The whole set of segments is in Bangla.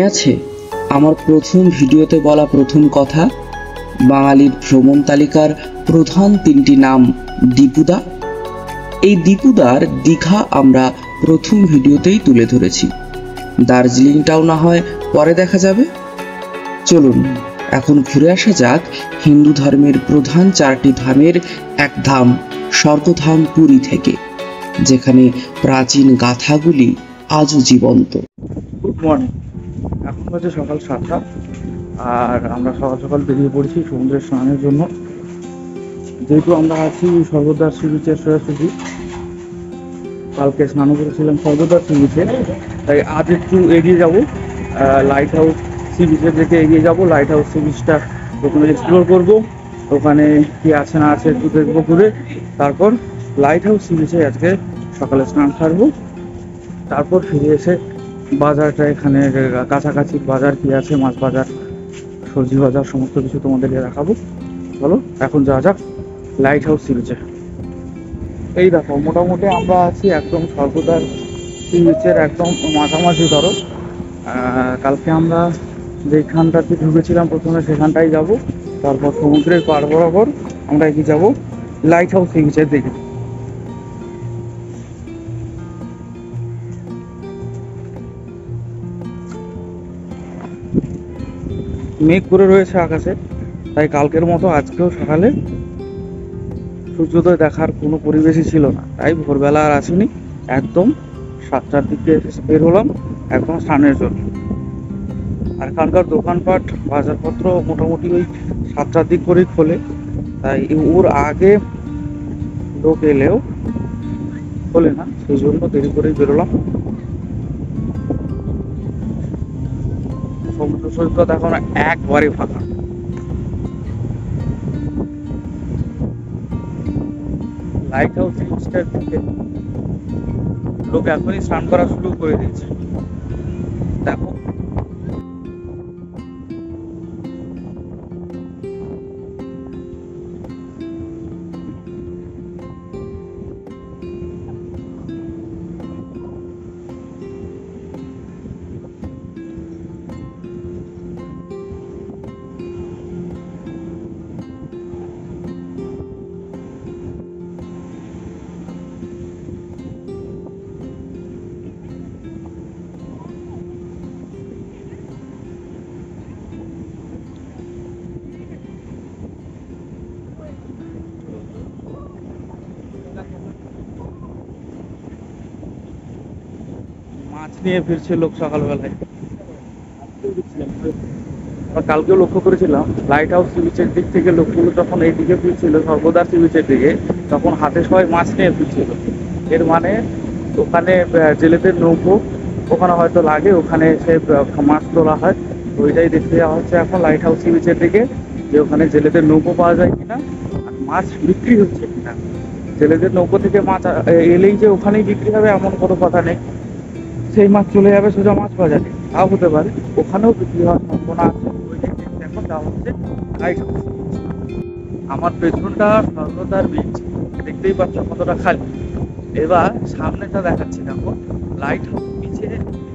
আছে আমার প্রথম ভিডিওতে বলা প্রথম কথা, বাঙালির ভ্রমণ তালিকার প্রধান 3টি নাম দীপুদা। এই দীপুদার দীঘা আমরা প্রথম ভিডিওতেই তুলে ধরেছি, দার্জিলিংটাও না হয় পরে দেখা যাবে। চলুন এখন ঘুরে আসা যাক হিন্দু ধর্মের প্রধান 4টি ধামের এক ধাম স্বর্গধাম পুরী থেকে, যেখানে প্রাচীন গাথাগুলি আজও জীবন্ত। গুড মর্নিং, এখন হচ্ছে সকাল 7টা আর আমরা সকাল সকাল বেরিয়ে পড়েছি সমুদ্রে স্নানের জন্য। যেহেতু আমরা আছি স্বর্গদ্বার সি বিচের সোজাসুজি, কালকে স্নান করেছিলাম স্বর্গদ্বার সি বিচে, তাই আজ একটু এগিয়ে যাব, লাইট হাউস সি বিচের দিকে এগিয়ে যাব। লাইট হাউস সি বিচটা ওখানে এক্সপ্লোর করব, ওখানে কি আছে না আছে একটু দেখবো ঘুরে। তারপর লাইট হাউস সি বিচে আজকে সকালে স্নান সারবো, তারপর ফিরে এসে বাজারটা এখানে কাছাকাছি বাজার কি আছে, মাছ বাজার, সবজি বাজার, সমস্ত কিছু তোমাদেরকে দেখাবো। চলো এখন যাওয়া যাক লাইট হাউস সি বিচে। এই দেখো মোটামুটি আমরা আছি একদম স্বর্গদ্বার সি বিচের একদম মাঝামাঝি ধরো। কালকে আমরা যেখানটাতে ঢুকেছিলাম প্রথমে সেখানটাই যাব, তারপর সমুদ্রের পার বরাবর আমরা এগিয়ে যাব লাইট হাউস সি বিচের দিকে। মেঘ করে রয়েছে আকাশে, তাই কালকের মতো আজকেও সকালে সূর্যোদয় দেখার কোনো পরিবেশই ছিল না, তাই ভোরবেলা আর আসিনি, একদম 7টার দিকে বের হলাম একদম স্নানের জন্য। আর এখানকার দোকানপাট বাজারপত্র মোটামুটি ওই 7টার দিক করেই খোলে, তাই ওর আগে লোক এলেও খোলে না, সেই জন্য দেরি করেই বেরোলাম। সমুদ্র সৈকত এখন একবারে ফাঁকা। লাইট হাউস বিচটার দিকে লোক এখনই স্নান করা শুরু করে দিয়েছে। দেখো মাছ নিয়ে ফিরছে লোক সকালবেলায়। কালকেও লক্ষ্য করেছিলাম লাইট হাউস সি বিচের দিক থেকে লোকগুলো যখন এই দিকে ফিরছিল স্বর্গদ্বার সি বিচের দিকে, তখন হাতে সবাই মাছ নিয়ে ফিরছিল। এর মানে ওখানে জেলেদের নৌকো ওখানে হয়তো লাগে, ওখানে সে মাছ তোলা হয়, ওইটাই দেখতে যাওয়া হচ্ছে এখন লাইট হাউস সি বিচের দিকে, যে ওখানে জেলেদের নৌকো পাওয়া যায় কিনা আর মাছ বিক্রি হচ্ছে কিনা। জেলেদের নৌকো থেকে মাছ এলেই যে ওখানেই বিক্রি হবে এমন কোনো কথা নেই, সেই মাছ চলে যাবে সোজা মাছ বাজারে, তাও হতে পারে, ওখানেও বিক্রি হওয়ার সম্ভাবনা আছে। ওইটাই দেখতে এখন যাওয়া হচ্ছে লাইট হাউস। আমার পেছনটা স্বর্গদ্বার বিচ, দেখতেই পাচ্ছ কতটা খালি। এবার সামনেটা দেখাচ্ছি, দেখো লাইট হাউস বিচে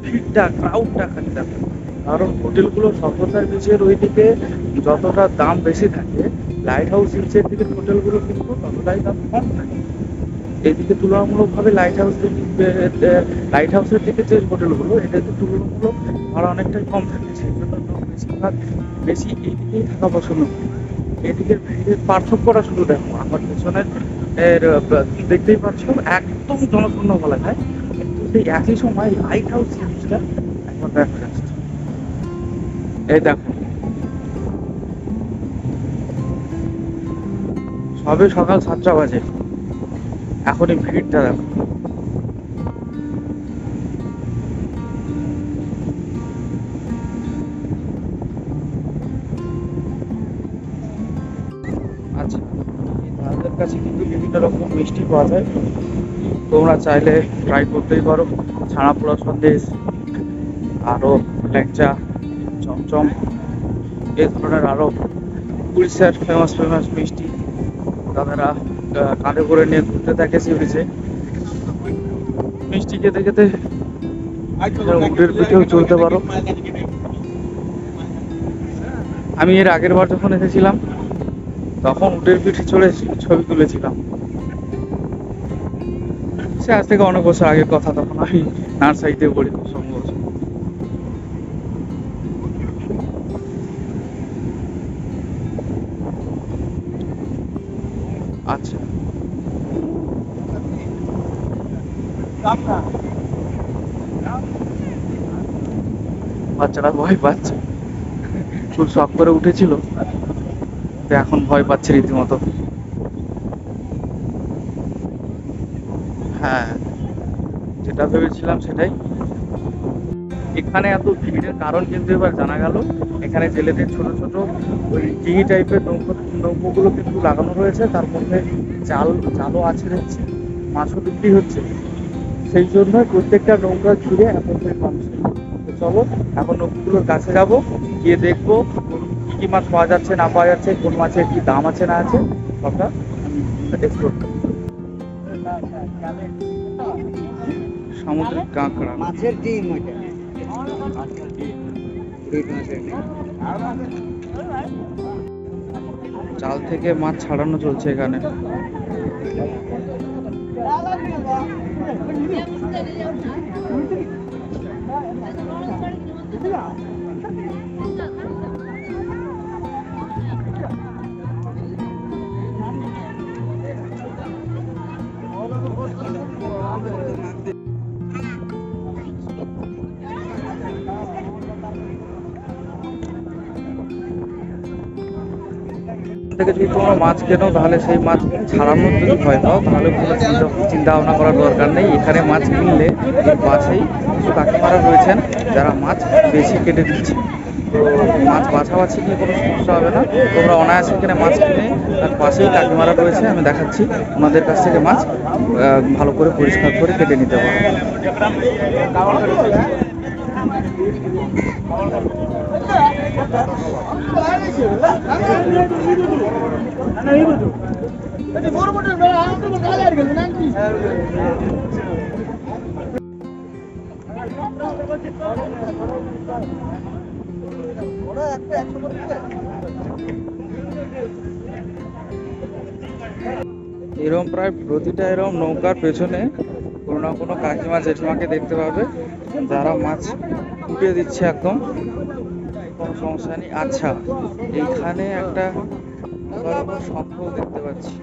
ভিড়টা, ক্রাউডটা খালি দেখো। কারণ হোটেলগুলো স্বর্গদ্বার বিচের ওইদিকে যতটা দাম বেশি থাকে, লাইট হাউস বিচের দিকে হোটেলগুলো কিন্তু ততটাই দাম কম থাকে। এদিকে তুলনামূলকভাবে লাইট হাউসের দিকে যে হোটেলগুলো, এটাতে তুলনামূলক ভাড়া অনেকটাই কম থাকে, সেই জন্য বেশিরভাগ বেশি এইদিকেই থাকা পছন্দ করে। এদিকের ভিড়ের পার্থক্যটা শুধু দেখো, আমার পেছনের দেখতেই পাচ্ছ একদম জনশূন্য বলা যায়, কিন্তু সেই একই সময় লাইট হাউস জিনিসটা এখন দেখা যাচ্ছে। এই দেখো সবে সকাল 7টা বাজে, এখনই ভিড়টা দেখো। আচ্ছা, তাদের কাছে কিন্তু বিভিন্ন রকম মিষ্টি পাওয়া যায়, তোমরা চাইলে ট্রাই করতেই পারো। ছানা পোড়া সন্দেশ, আরো ল্যাংচা, চমচম, এই ধরনের আরো উড়িষ্যার ফেমাস মিষ্টি দাদারা কাঁধে করে নিয়ে ঘুরতে থাকে সি বিচে। মিষ্টি খেতে খেতে উটের পিঠেও চলতে পারো, আমি এর আগের বার যখন এসেছিলাম তখন উটের পিঠে চড়ে ছবি তুলেছিলাম। সে আজ থেকে অনেক বছর আগের কথা, তখন আমি নার্সারিতে পড়ি খুব সম্ভবত। আচ্ছা, বাচ্চারা ভয় পাচ্ছে, খুব শখ করে উঠেছিল, তো এখন ভয় পাচ্ছে রীতিমতো। হ্যাঁ, যেটা ভেবেছিলাম সেটাই। এখানে এত ভিড়ের কারণ কিন্তু এবার জানা গেল। এখানে জেলেদের ছোট ছোট ওই ডিঙি টাইপের নৌকোগুলো কিন্তু লাগানো রয়েছে, তার মধ্যে জালও আছে দেখছি, মাছও বিক্রি হচ্ছে। সেই জন্য প্রত্যেকটা নৌকা ঘিরে এত ভিড় মানুষ। তো চলো এখন নৌকোগুলোর কাছে যাব, গিয়ে দেখবো কি কি মাছ পাওয়া যাচ্ছে না পাওয়া যাচ্ছে, কোন মাছের কি দাম আছে না আছে, সবটা আমি এক্সপ্লোর করব। সামুদ্রিক কাঁকড়া, মাছের ডিম ওইটা। জাল থেকে মাছ ছাড়ানো চলছে এখানে। থেকে যদি তোমরা মাছ কেনো তাহলে সেই মাছ ছাড়ানোর যদি ভয় পাও তাহলে কোনো চিন্তা ভাবনা করার দরকার নেই। এখানে মাছ কিনলে পাশেই কিছু কাকিমারা রয়েছেন যারা মাছ বেশি কেটে দিচ্ছে, তো মাছ বাছাবাছি নিয়ে কোনো সমস্যা হবে না। তোমরা অনায়াসে এখানে মাছ কিনে তার পাশেই কাকিমারা রয়েছে, আমি দেখাচ্ছি, ওনাদের কাছ থেকে মাছ ভালো করে পরিষ্কার করে কেটে নিতে পারো। এরকম প্রায় প্রতিটা এরকম নৌকার পেছনে কোনো না কোনো কাকিমা জেঠিমাকে দেখতে পাবে যারা মাছ ফুটিয়ে দিচ্ছে, একদম কোনো সমস্যা নেই। আচ্ছা, এইখানে একটা শঙ্খ দেখতে পাচ্ছি।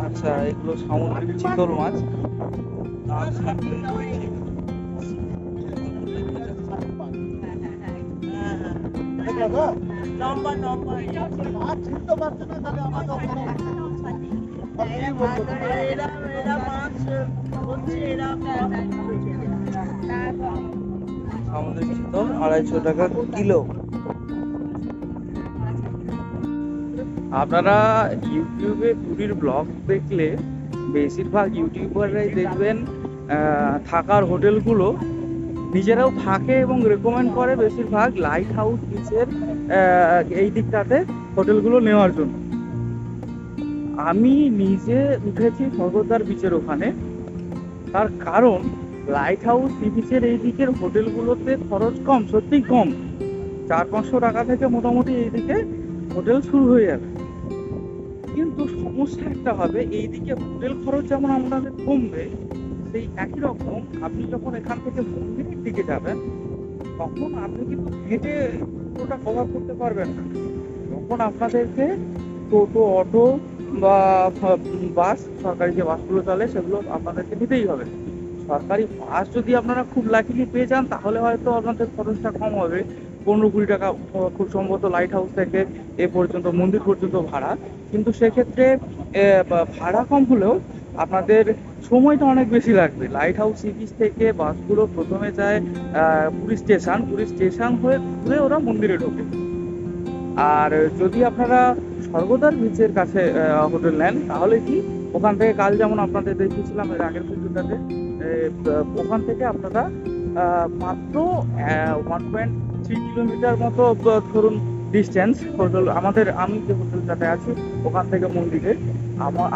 আচ্ছা, এগুলো সামুদ্রিক চিতল মাছ। সামুদ্রিক চিতল 250 টাকা কিলো। আপনারা ইউটিউবে ট্যুরির ব্লগ দেখলে বেশিরভাগ ইউটিউবাররাই দেখবেন থাকার হোটেলগুলো নিজেরাও থাকে এবং রেকমেন্ড করে বেশিরভাগ লাইট হাউস বিচের এই দিকটাতে হোটেলগুলো নেওয়ার জন্য। আমি নিজে উঠেছি স্বর্গদ্বার বিচের ওখানে, তার কারণ লাইট হাউস সি বিচের এই দিকের হোটেলগুলোতে খরচ কম, সত্যিই কম। 400-500 টাকা থেকে মোটামুটি এইদিকে হোটেল শুরু হয়ে যাবে। কিন্তু সমস্যা একটা হবে, এইদিকে হোটেল খরচ যেমন আপনাদের কমবে, সেই একই রকম আপনি যখন এখান থেকে মন্দিরের দিকে যাবেন তখন আপনি কিন্তু হেঁটে পুরোটা কভার করতে পারবেন না। তখন আপনাদেরকে টোটো, অটো বা বাস, সরকারি যে বাসগুলো চলে সেগুলো আপনাদেরকে নিতেই হবে। সরকারি বাস যদি আপনারা খুব লাকিলি পেয়ে যান তাহলে হয়তো আপনাদের খরচটা কম হবে, 15-20 টাকা খুব সম্ভবত লাইট হাউস থেকে এ পর্যন্ত মন্দির পর্যন্ত ভাড়া। কিন্তু সেক্ষেত্রে ভাড়া কম হলেও আপনাদের সময়টা অনেক বেশি লাগবে। লাইট হাউস সি বিচ থেকে বাসগুলো প্রথমে যায় পুরী স্টেশন হয়ে ঘুরে ওরা মন্দিরে ঢোকে। আর যদি আপনারা স্বর্গদ্বার বিচের কাছে হোটেল নেন তাহলে কি ওখান থেকে কাল যেমন আপনাদের দেখিয়েছিলাম এর আগের ভিডিওটাতে, ওখান থেকে আপনারা মাত্র 1.3 কিলোমিটার মতো ধরুন ডিস্টেন্স হোটেল আমি যে হোটেলটাতে আছি ওখান থেকে মন্দিরে।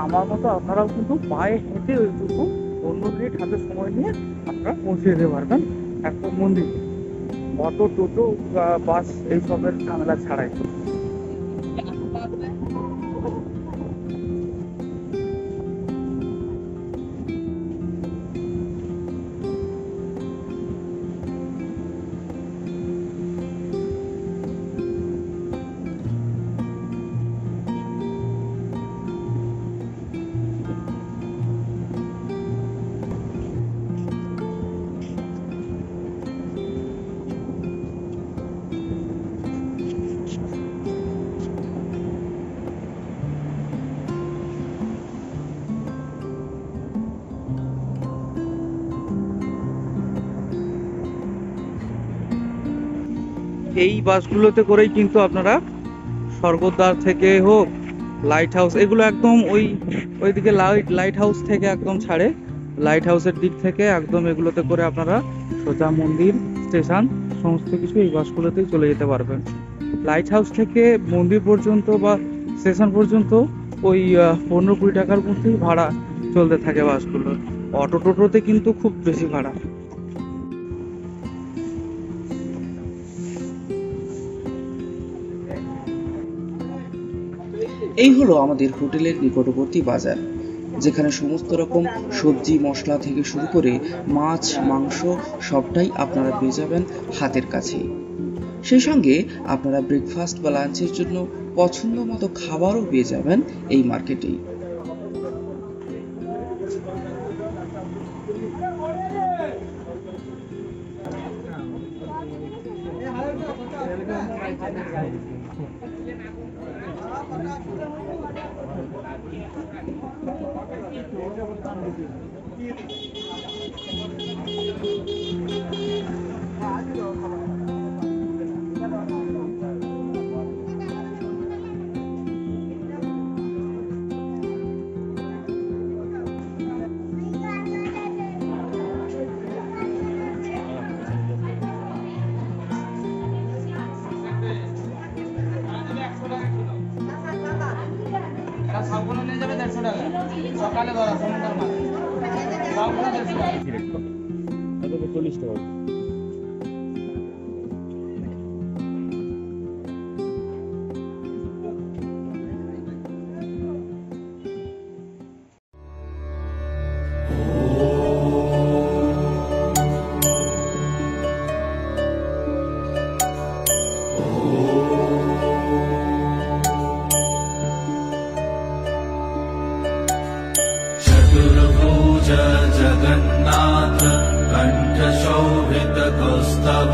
আমার মতো আপনারাও কিন্তু পায়ে হেঁটে ওইটুকু 15 মিনিট হাতে সময় নিয়ে আপনারা পৌঁছে যেতে পারবেন একদম মন্দিরে, অটো, টোটো, বাস এইসবের ঝামেলা ছাড়াই। এই বাসগুলোতে করেই কিন্তু আপনারা স্বর্গদ্বার থেকে হোক, লাইট হাউস, এগুলো একদম ওইদিকে লাইট হাউস থেকে একদম ছাড়ে, লাইট হাউসের দিক থেকে একদম এগুলোতে করে আপনারা সোজা মন্দির, স্টেশন সমস্ত কিছু এই বাসগুলোতেই চলে যেতে পারবেন। লাইট হাউস থেকে মন্দির পর্যন্ত বা স্টেশন পর্যন্ত ওই 15-20 টাকার মধ্যেই ভাড়া চলতে থাকে বাসগুলো। অটো, টোটোতে কিন্তু খুব বেশি ভাড়া। এই হলো আমাদের হোটেলের নিকটবর্তী বাজার, যেখানে সমস্ত রকম সবজি মশলা থেকে শুরু করে মাছ, মাংস সবটাই আপনারা পেয়ে যাবেন হাতের কাছেই। সেই সঙ্গে আপনারা ব্রেকফাস্ট বা লাঞ্চের জন্য পছন্দ মতো খাবারও পেয়ে যাবেন এই মার্কেটেই। সবগুলো নিয়ে যাবে 150 টাকা, সকালে ধরা সমুদ্রের মাছ সবগুলো 150 টাকা, 40 টাকা। जगन्नाथ कंठशोभित कौस्तभ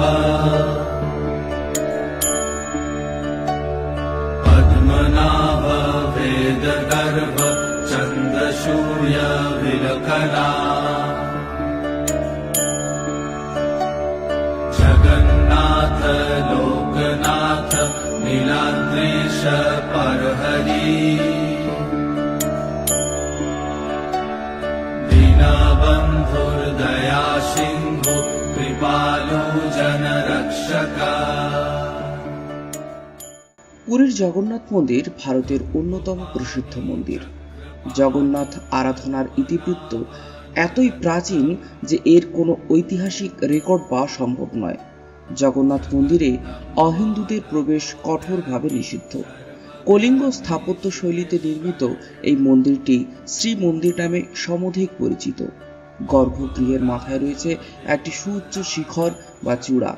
पद्मनाभ वेद गर्भ चंद्रसूर्य विलकना जगन्नाथ लोकनाथ नीलाद्रीश परहरि बंधुर्दया सिंधु कृपालु जन रक्षका। পুরীর জগন্নাথ মন্দির ভারতের অন্যতম প্রসিদ্ধ মন্দির। জগন্নাথ আরাধনার ইতিবৃত্ত এতই প্রাচীন যে এর কোনো ঐতিহাসিক রেকর্ড পাওয়া সম্ভব নয়। জগন্নাথ মন্দিরে অহিন্দুদের প্রবেশ কঠোরভাবে নিষিদ্ধ। কলিঙ্গ স্থাপত্য শৈলীতে নির্মিত এই মন্দিরটি শ্রী মন্দির নামে সমধিক পরিচিত। গর্ভগৃহের মাথায় রয়েছে একটি সুউচ্চ শিখর বা চূড়া।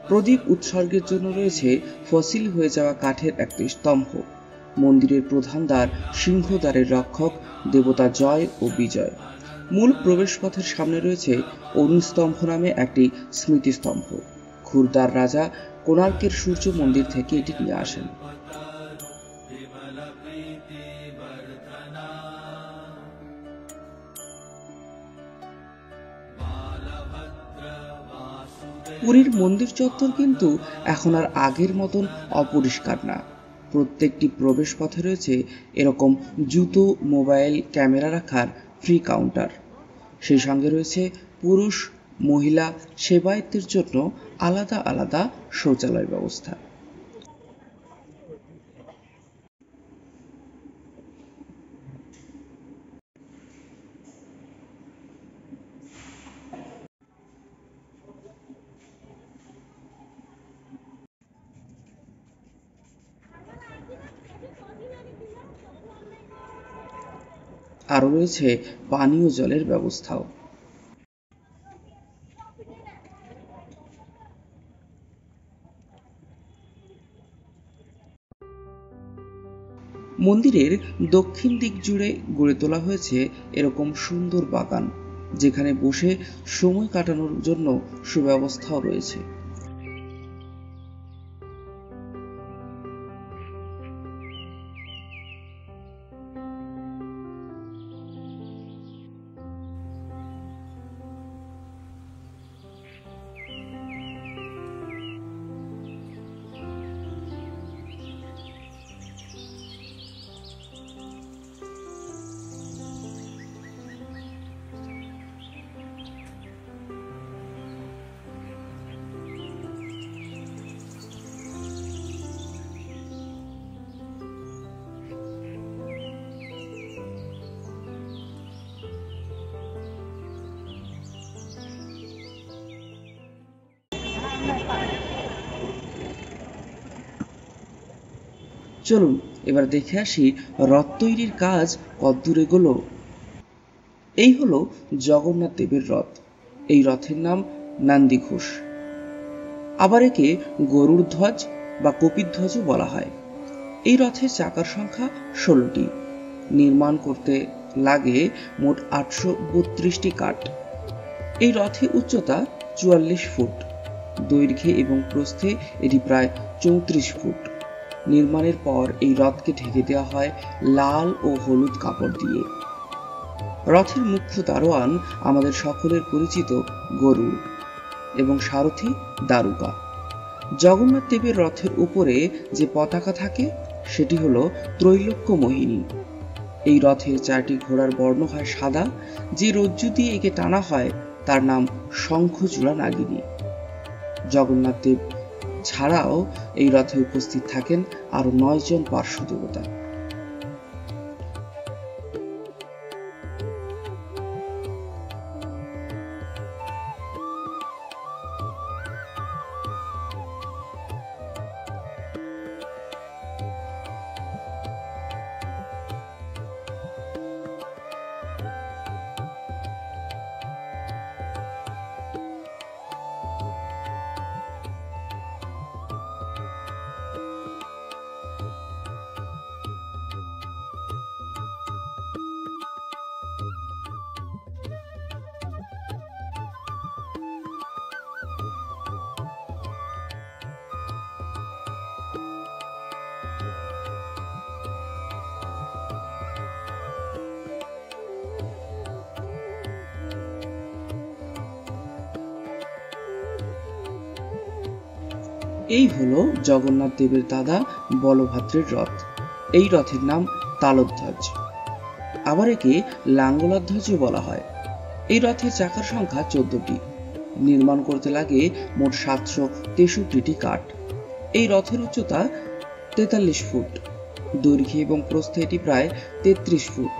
প্রদীপ উৎসর্গের জন্য রয়েছে ফসিল হয়ে যাওয়া কাঠের একটি স্তম্ভ। মন্দিরের প্রধান দ্বার সিংহদ্বারের রক্ষক দেবতা জয় ও বিজয়। মূল প্রবেশপথের সামনে রয়েছে অরুণস্তম্ভ নামে একটি স্মৃতিস্তম্ভ। খুরদার রাজা কোণার্কের সূর্য মন্দির থেকে এটি নিয়ে আসেন। পুরীর মন্দির চত্বর কিন্তু এখন আর আগের মতন অপরিষ্কার না। প্রত্যেকটি প্রবেশ পথে রয়েছে এরকম জুতো, মোবাইল, ক্যামেরা রাখার ফ্রি কাউন্টার। সেই সঙ্গে রয়েছে পুরুষ, মহিলা সেবায়েতের জন্য আলাদা আলাদা শৌচালয় ব্যবস্থা। আরও রয়েছে পানীয় জলের ব্যবস্থাও। মন্দিরের দক্ষিণ দিক জুড়ে গড়ে তোলা হয়েছে এরকম সুন্দর বাগান, যেখানে বসে সময় কাটানোর জন্য সুব্যবস্থাও রয়েছে। চলুন এবার দেখে আসি রথ তৈরির কাজ কতদূর এগোলো। এই হলো জগন্নাথ দেবের রথ। এই রথের নাম নন্দীঘোষ, আবার একে গরুড় ধ্বজ বা কপিধ্বজও বলা হয়। এই রথের চাকার সংখ্যা 16টি। নির্মাণ করতে লাগে মোট 832টি কাঠ। এই রথের উচ্চতা 44 ফুট, দৈর্ঘ্যে এবং প্রস্থে এটি প্রায় 34 ফুট। নির্মাণের পর এই রথকে ঢেকে দেওয়া হয় লাল ও হলুদ কাপড় দিয়ে। রথের মুখ্য দারোয়ান আমাদের সকলের পরিচিত গরুড় এবং সারথি দারুকা। জগন্নাথ দেবের রথের উপরে যে পতাকা থাকে সেটি হলো ত্রৈলোক্য মোহিনী। এই রথের 4টি ঘোড়ার বর্ণ হয় সাদা। যে রজ্জু দিয়ে একে টানা হয় তার নাম শঙ্খচূড়া নাগিনী। জগন্নাথ দেব ছাড়াও এই রথে উপস্থিত থাকেন আরো 9 জন পার্শ্ব দেবতা। এই হলো জগন্নাথ দেবের দাদা বলভদ্রের রথ। এই রথের নাম তালধ্বজ, আবার একে লাঙ্গলাধ্বজও বলা হয়। এই রথের চাকার সংখ্যা 14টি। নির্মাণ করতে লাগে মোট 763টি কাঠ। এই রথের উচ্চতা 43 ফুট, দৈর্ঘ্যে এবং প্রস্থে এটি প্রায় 33 ফুট।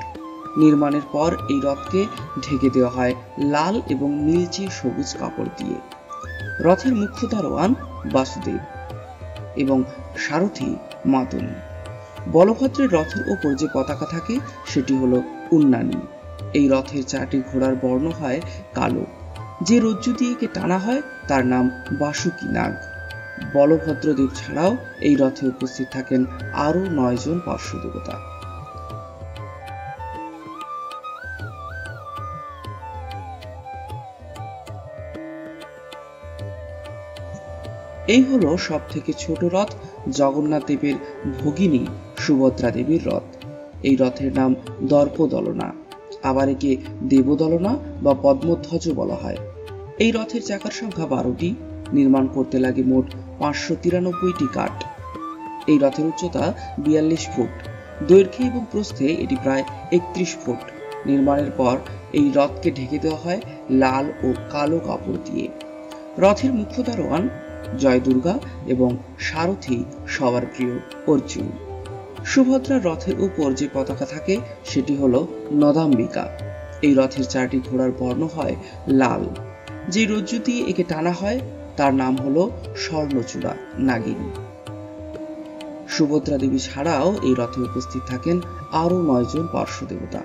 নির্মাণের পর এই রথকে ঢেকে দেওয়া হয় লাল এবং নীলচে সবুজ কাপড় দিয়ে। রথের মুখ্য দারোয়ান বাসুদেব এবং সারথি মাতন। বলভদ্রের রথের ওপর যে পতাকা থাকে সেটি হলো উন্নানি। এই রথের 4টি ঘোড়ার বর্ণ হয় কালো। যে রজ্জু দিয়ে একে টানা হয় তার নাম বাসুকি নাগ। বলভদ্রদেব ছাড়াও এই রথে উপস্থিত থাকেন আরো 9 জন পার্শ্ব দেবতা। এই হলো সব থেকে ছোট রথ, জগন্নাথ দেবের ভগিনী সুভদ্রা দেবীর রথ। এই রথের নাম দর্পদলনা, আবার একে দেবদলনা বা পদ্মধ্বজ বলা হয়। এই রথের চাকার সংখ্যা 12টি। নির্মাণ করতে লাগে মোট 593টি কাঠ। এই রথের উচ্চতা 42 ফুট, দৈর্ঘ্যে এবং প্রস্থে এটি প্রায় 31 ফুট। নির্মাণের পর এই রথকে ঢেকে দেওয়া হয় লাল ও কালো কাপড় দিয়ে। রথের মুখ্য দারোয়ান জয় দুর্গা এবং সারথি সবার প্রিয় অর্জুন। সুভদ্রার রথের উপর যে পতাকা থাকে সেটি হলো নদাম্বিকা। এই রথের 4টি ঘোড়ার বর্ণ হয় লাল। যে রজ্জু দিয়ে একে টানা হয় তার নাম হলো স্বর্ণচূড়া নাগিনী। সুভদ্রা দেবী ছাড়াও এই রথে উপস্থিত থাকেন আরো 9 জন পার্শ্ব দেবতা।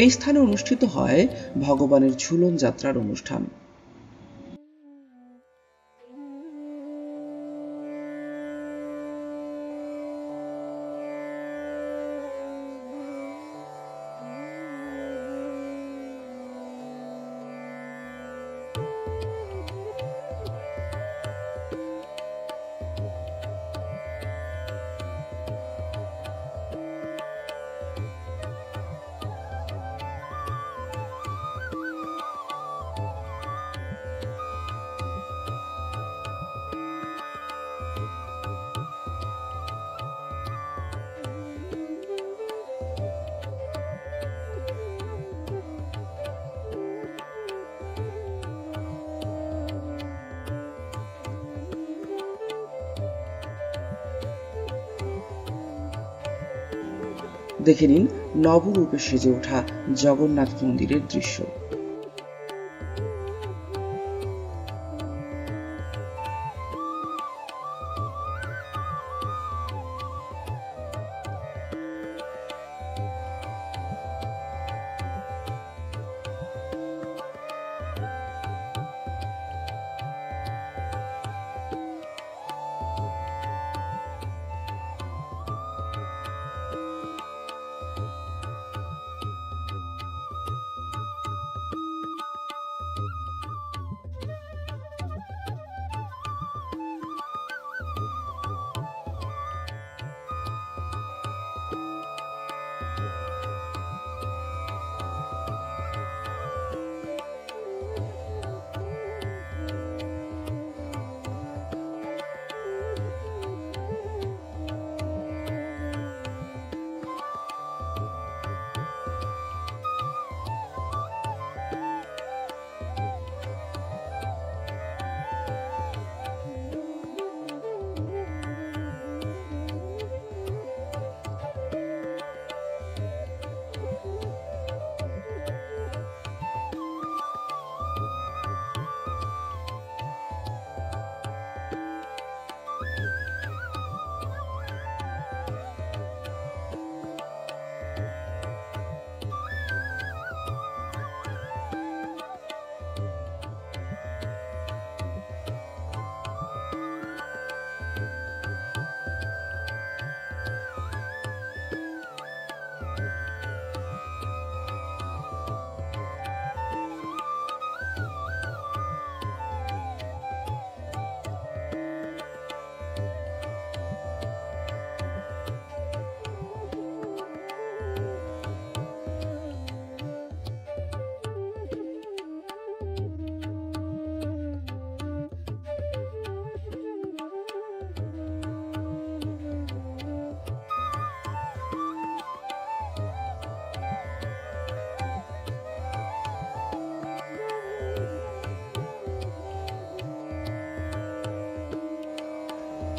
এই স্থানে অনুষ্ঠিত হয় ভগবানের ঝুলন যাত্রার অনুষ্ঠান। দেখে নিন নবরূপে সেজে ওঠা জগন্নাথ মন্দিরের দৃশ্য।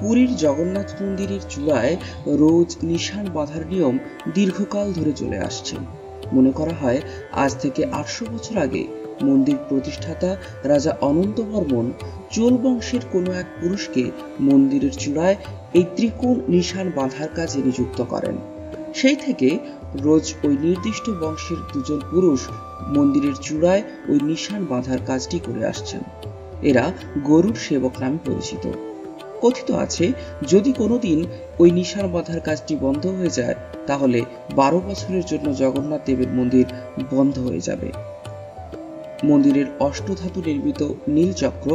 পুরীর জগন্নাথ মন্দিরের চূড়ায় রোজ নিশান বাঁধার নিয়ম দীর্ঘকাল ধরে চলে আসছে। মনে করা হয় আজ থেকে 800 বছর আগে মন্দির প্রতিষ্ঠাতা রাজা অনন্ত বর্মন চোল বংশের কোনো এক পুরুষকে মন্দিরের চূড়ায় এই ত্রিকোণ নিশান বাঁধার কাজে নিযুক্ত করেন। সেই থেকে রোজ ওই নির্দিষ্ট বংশের দুজন পুরুষ মন্দিরের চূড়ায় ওই নিশান বাঁধার কাজটি করে আসছেন। এরা গরুর সেবক নামে পরিচিত। কথিত আছে, যদি কোনোদিন ওই নিশান বাঁধার কাজটি বন্ধ হয়ে যায় তাহলে 12 বছরের জন্য জগন্নাথ দেবের মন্দির বন্ধ হয়ে যাবে। মন্দিরের অষ্টধাতু নির্মিত নীলচক্র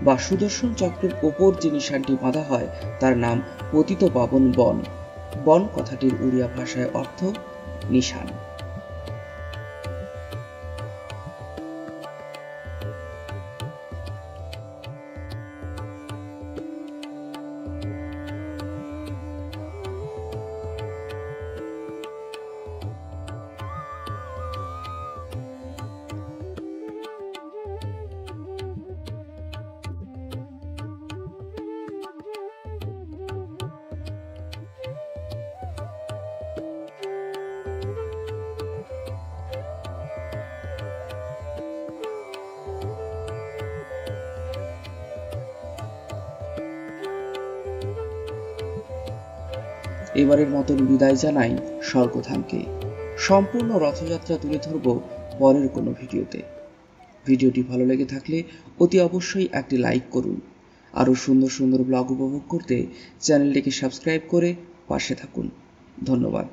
বা সুদর্শন চক্রের ওপর যে নিশানটি বাঁধা হয় তার নাম পতিত পাবন বন। বন কথাটির উড়িয়া ভাষায় অর্থ নিশান। এবারের মতন বিদায় জানাই স্বর্গধামকে। সম্পূর্ণ রথযাত্রা তুলে ধরব পরের কোনো ভিডিওতে। ভিডিওটি ভালো লেগে থাকলে অতি অবশ্যই একটি লাইক করুন। আরও সুন্দর সুন্দর ব্লগ উপভোগ করতে চ্যানেলটিকে সাবস্ক্রাইব করে পাশে থাকুন। ধন্যবাদ।